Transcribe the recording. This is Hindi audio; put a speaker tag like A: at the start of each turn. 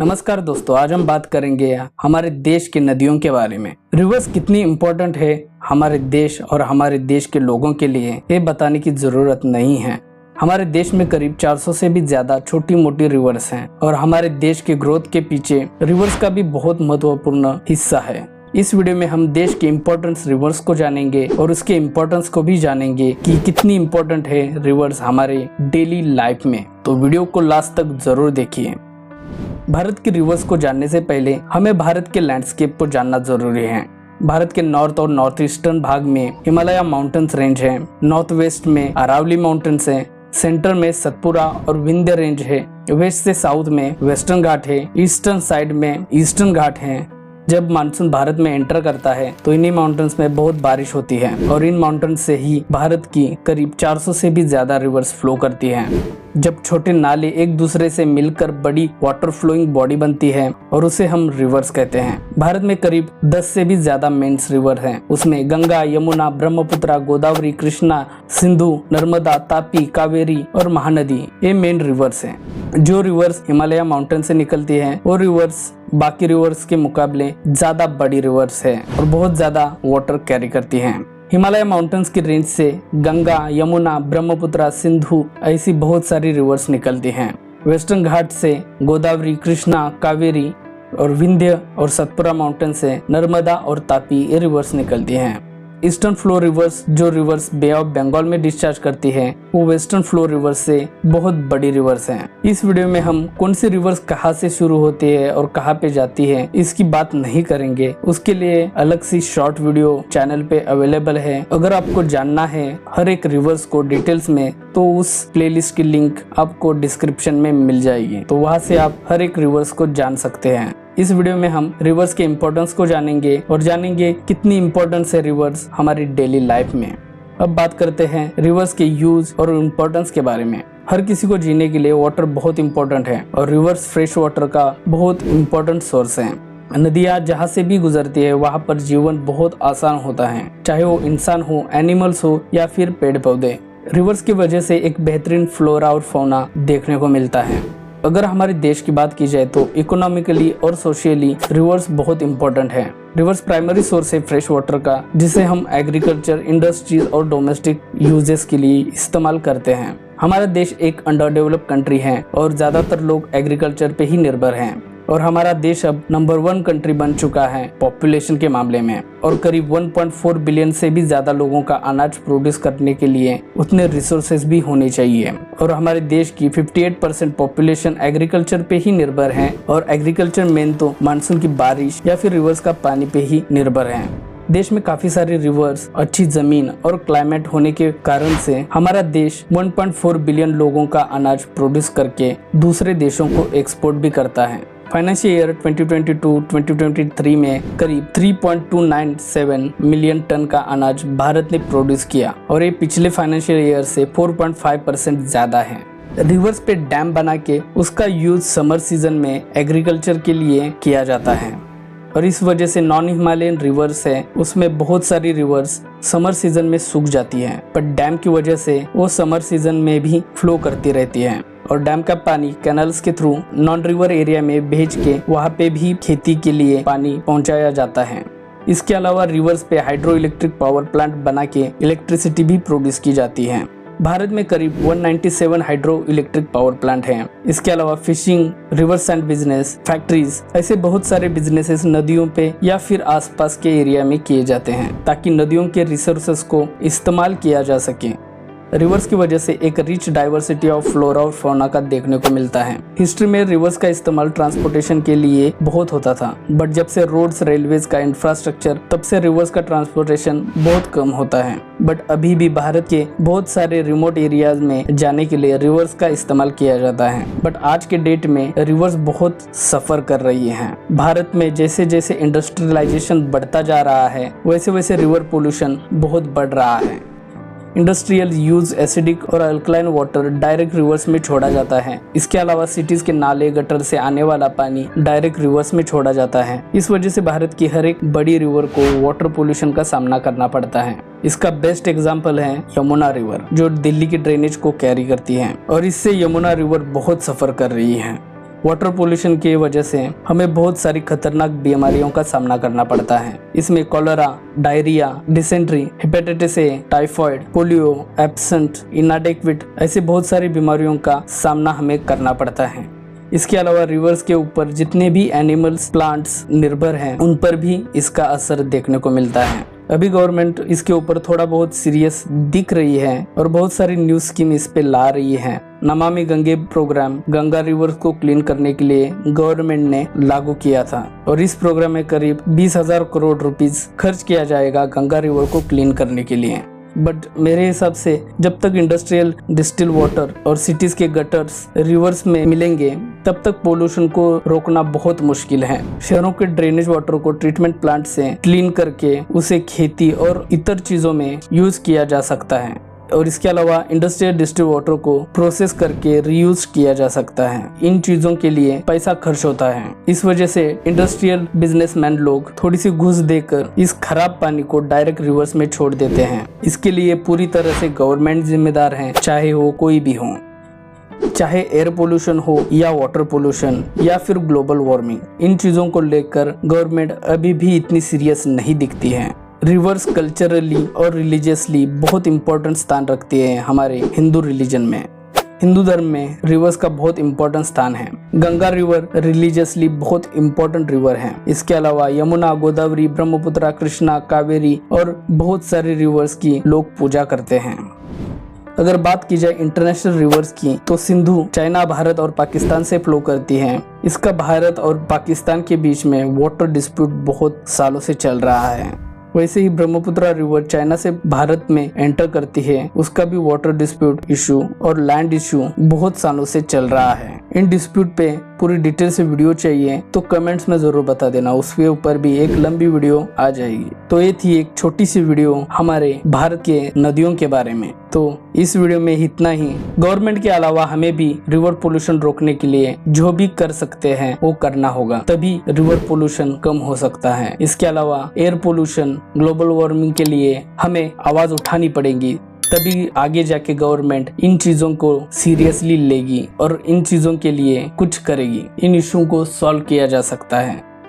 A: नमस्कार दोस्तों, आज हम बात करेंगे हमारे देश की नदियों के बारे में। रिवर्स कितनी इम्पोर्टेंट है हमारे देश और हमारे देश के लोगों के लिए, ये बताने की जरूरत नहीं है। हमारे देश में करीब 400 से भी ज्यादा छोटी मोटी रिवर्स हैं और हमारे देश के ग्रोथ के पीछे रिवर्स का भी बहुत महत्वपूर्ण हिस्सा है। इस वीडियो में हम देश के इम्पोर्टेंस रिवर्स को जानेंगे और उसके इम्पोर्टेंस को भी जानेंगे कि कितनी इम्पोर्टेंट है रिवर्स हमारे डेली लाइफ में। तो वीडियो को लास्ट तक जरूर देखिए। भारत की रिवर्स को जानने से पहले हमें भारत के लैंडस्केप को जानना जरूरी है। भारत के नॉर्थ और नॉर्थ ईस्टर्न भाग में हिमालय माउंटेन्स रेंज है, नॉर्थ वेस्ट में अरावली माउंटेन्स है, सेंटर में सतपुरा और विंध्य रेंज है, वेस्ट से साउथ में वेस्टर्न घाट है, ईस्टर्न साइड में ईस्टर्न घाट है। जब मानसून भारत में एंटर करता है तो इन्हीं माउंटेन्स में बहुत बारिश होती है और इन माउंटेन्स से ही भारत की करीब 400 से भी ज्यादा रिवर्स फ्लो करती हैं। जब छोटे नाले एक दूसरे से मिलकर बड़ी वाटर फ्लोइंग बॉडी बनती है और उसे हम रिवर्स कहते हैं। भारत में करीब 10 से भी ज्यादा मेन्स रिवर हैं। उसमें गंगा, यमुना, ब्रह्मपुत्र, गोदावरी, कृष्णा, सिंधु, नर्मदा, तापी, कावेरी और महानदी ये मेन रिवर्स हैं। जो रिवर्स हिमालय माउंटेन से निकलती है वो रिवर्स बाकी रिवर्स के मुकाबले ज्यादा बड़ी रिवर्स है और बहुत ज्यादा वाटर कैरी करती हैं। हिमालय माउंटेन्स की रेंज से गंगा, यमुना, ब्रह्मपुत्र, सिंधु ऐसी बहुत सारी रिवर्स निकलती हैं। वेस्टर्न घाट से गोदावरी, कृष्णा, कावेरी और विंध्य और सतपुरा माउंटेन से नर्मदा और तापी ये रिवर्स निकलती हैं। ईस्टर्न फ्लो रिवर्स जो रिवर्स बे ऑफ बंगाल में डिस्चार्ज करती है वो वेस्टर्न फ्लो रिवर्स से बहुत बड़ी रिवर्स है। इस वीडियो में हम कौन सी रिवर्स कहाँ से शुरू होती है और कहाँ पे जाती है इसकी बात नहीं करेंगे। उसके लिए अलग सी शॉर्ट वीडियो चैनल पे अवेलेबल है। अगर आपको जानना है हर एक रिवर्स को डिटेल्स में तो उस प्लेलिस्ट की लिंक आपको डिस्क्रिप्शन में मिल जाएगी, तो वहाँ से आप हर एक रिवर्स को जान सकते हैं। इस वीडियो में हम रिवर्स के इम्पोर्टेंस को जानेंगे और जानेंगे कितनी इम्पोर्टेंस है रिवर्स हमारी डेली लाइफ में। अब बात करते हैं रिवर्स के यूज और इम्पोर्टेंस के बारे में। हर किसी को जीने के लिए वाटर बहुत इम्पोर्टेंट है और रिवर्स फ्रेश वाटर का बहुत इम्पोर्टेंट सोर्स है। नदियाँ जहाँ से भी गुजरती है वहाँ पर जीवन बहुत आसान होता है, चाहे वो इंसान हो, एनिमल्स हो या फिर पेड़ पौधे। रिवर्स की वजह से एक बेहतरीन फ्लोरा और फौना देखने को मिलता है। अगर हमारे देश की बात की जाए तो इकोनॉमिकली और सोशली रिवर्स बहुत इम्पोर्टेंट है। रिवर्स प्राइमरी सोर्स है फ्रेश वाटर का, जिसे हम एग्रीकल्चर, इंडस्ट्रीज और डोमेस्टिक यूजेस के लिए इस्तेमाल करते हैं। हमारा देश एक अंडर डेवलप्ड कंट्री है और ज्यादातर लोग एग्रीकल्चर पे ही निर्भर हैं और हमारा देश अब नंबर 1 कंट्री बन चुका है पॉपुलेशन के मामले में और करीब 1.4 बिलियन से भी ज्यादा लोगों का अनाज प्रोड्यूस करने के लिए उतने रिसोर्सेज भी होने चाहिए। और हमारे देश की 58% पॉपुलेशन एग्रीकल्चर पे ही निर्भर है और एग्रीकल्चर मेन तो मानसून की बारिश या फिर रिवर्स का पानी पे ही निर्भर है। देश में काफी सारे रिवर्स, अच्छी जमीन और क्लाइमेट होने के कारण से हमारा देश 1.4 बिलियन लोगों का अनाज प्रोड्यूस करके दूसरे देशों को एक्सपोर्ट भी करता है। फाइनेंशियल ईयर 2022-2023 में करीब 3.297 मिलियन टन का अनाज भारत ने प्रोड्यूस किया और ये पिछले फाइनेंशियल ईयर से 4.5% ज्यादा है। रिवर्स पे डैम बना के उसका यूज समर सीजन में एग्रीकल्चर के लिए किया जाता है और इस वजह से नॉन हिमालयन रिवर्स है उसमें बहुत सारी रिवर्स समर सीजन में सूख जाती हैं, पर डैम की वजह से वो समर सीजन में भी फ्लो करती रहती है और डैम का पानी कैनल्स के थ्रू नॉन रिवर एरिया में भेज के वहाँ पे भी खेती के लिए पानी पहुँचाया जाता है। इसके अलावा रिवर्स पे हाइड्रो इलेक्ट्रिक पावर प्लांट बना के इलेक्ट्रिसिटी भी प्रोड्यूस की जाती है। भारत में करीब 197 हाइड्रो इलेक्ट्रिक पावर प्लांट हैं। इसके अलावा fishing, river sand business, factories ऐसे बहुत सारे बिजनेसेस नदियों पे या फिर आसपास के एरिया में किए जाते हैं ताकि नदियों के रिसोर्सेस को इस्तेमाल किया जा सके। रिवर्स की वजह से एक रिच डाइवर्सिटी ऑफ फ्लोरा और फौना का देखने को मिलता है। हिस्ट्री में रिवर्स का इस्तेमाल ट्रांसपोर्टेशन के लिए बहुत होता था, बट जब से रोड्स, रेलवेज का इंफ्रास्ट्रक्चर, तब से रिवर्स का ट्रांसपोर्टेशन बहुत कम होता है। बट अभी भी भारत के बहुत सारे रिमोट एरियाज में जाने के लिए रिवर्स का इस्तेमाल किया जाता है। बट आज के डेट में रिवर्स बहुत सफर कर रही हैं। भारत में जैसे जैसे इंडस्ट्रियलाइजेशन बढ़ता जा रहा है वैसे वैसे रिवर पोल्यूशन बहुत बढ़ रहा है। इंडस्ट्रियल यूज एसिडिक और अल्कलाइन वाटर डायरेक्ट रिवर्स में छोड़ा जाता है। इसके अलावा सिटीज के नाले, गटर से आने वाला पानी डायरेक्ट रिवर्स में छोड़ा जाता है। इस वजह से भारत की हर एक बड़ी रिवर को वाटर पोल्यूशन का सामना करना पड़ता है। इसका बेस्ट एग्जाम्पल है यमुना रिवर, जो दिल्ली की ड्रेनेज को कैरी करती है और इससे यमुना रिवर बहुत सफर कर रही है। वाटर पोल्यूशन की वजह से हमें बहुत सारी खतरनाक बीमारियों का सामना करना पड़ता है। इसमें cholera, diarrhoea, dysentery, hepatitis A, typhoid, polio, absent, inadequate ऐसी बहुत सारी बीमारियों का सामना हमें करना पड़ता है। इसके अलावा रिवर्स के ऊपर जितने भी एनिमल्स, प्लांट्स निर्भर हैं उन पर भी इसका असर देखने को मिलता है। अभी गवर्नमेंट इसके ऊपर थोड़ा बहुत सीरियस दिख रही है और बहुत सारी न्यूज स्कीम इस पे ला रही है। नमामि गंगे प्रोग्राम गंगा रिवर को क्लीन करने के लिए गवर्नमेंट ने लागू किया था और इस प्रोग्राम में करीब 20,000 करोड़ रुपीस खर्च किया जाएगा गंगा रिवर को क्लीन करने के लिए। बट मेरे हिसाब से जब तक इंडस्ट्रियल डिस्टिल वाटर और सिटीज के गटर्स रिवर्स में मिलेंगे तब तक पोल्यूशन को रोकना बहुत मुश्किल है। शहरों के ड्रेनेज वाटर को ट्रीटमेंट प्लांट से क्लीन करके उसे खेती और इतर चीजों में यूज किया जा सकता है और इसके अलावा इंडस्ट्रियल डिस्टिल वाटर को प्रोसेस करके रीयूज किया जा सकता है। इन चीजों के लिए पैसा खर्च होता है। इस वजह से इंडस्ट्रियल बिजनेसमैन लोग थोड़ी सी घूस देकर इस खराब पानी को डायरेक्ट रिवर्स में छोड़ देते हैं। इसके लिए पूरी तरह से गवर्नमेंट जिम्मेदार है, चाहे हो कोई भी हो, चाहे एयर पोल्यूशन हो या वाटर पोल्यूशन या फिर ग्लोबल वार्मिंग। इन चीजों को लेकर गवर्नमेंट अभी भी इतनी सीरियस नहीं दिखती है। रिवर्स कल्चरली और रिलीजियसली बहुत इम्पोर्टेंट स्थान रखती है हमारे हिंदू रिलीजन में। हिंदू धर्म में रिवर्स का बहुत इम्पोर्टेंट स्थान है। गंगा रिवर रिलीजियसली बहुत इम्पोर्टेंट रिवर है। इसके अलावा यमुना, गोदावरी, ब्रह्मपुत्र, कृष्णा, कावेरी और बहुत सारे रिवर्स की लोग पूजा करते हैं। अगर बात की जाए इंटरनेशनल रिवर्स की तो सिंधु चाइना, भारत और पाकिस्तान से फ्लो करती है। इसका भारत और पाकिस्तान के बीच में वाटर डिस्प्यूट बहुत सालों से चल रहा है। वैसे ही ब्रह्मपुत्र रिवर चाइना से भारत में एंटर करती है, उसका भी वाटर डिस्प्यूट इशू और लैंड इशू बहुत सालों से चल रहा है। इन डिस्प्यूट पे पूरी डिटेल से वीडियो चाहिए तो कमेंट्स में जरूर बता देना, उसके ऊपर भी एक लंबी वीडियो आ जाएगी। तो ये थी एक छोटी सी वीडियो हमारे भारत के नदियों के बारे में। तो इस वीडियो में इतना ही। गवर्नमेंट के अलावा हमें भी रिवर पोल्यूशन रोकने के लिए जो भी कर सकते हैं वो करना होगा, तभी रिवर पोल्यूशन कम हो सकता है। इसके अलावा एयर पोल्यूशन, ग्लोबल वार्मिंग के लिए हमें आवाज उठानी पड़ेगी, तभी आगे जाके गवर्नमेंट इन चीजों को सीरियसली लेगी और इन चीजों के लिए कुछ करेगी। इन इश्यू को सॉल्व किया जा सकता है।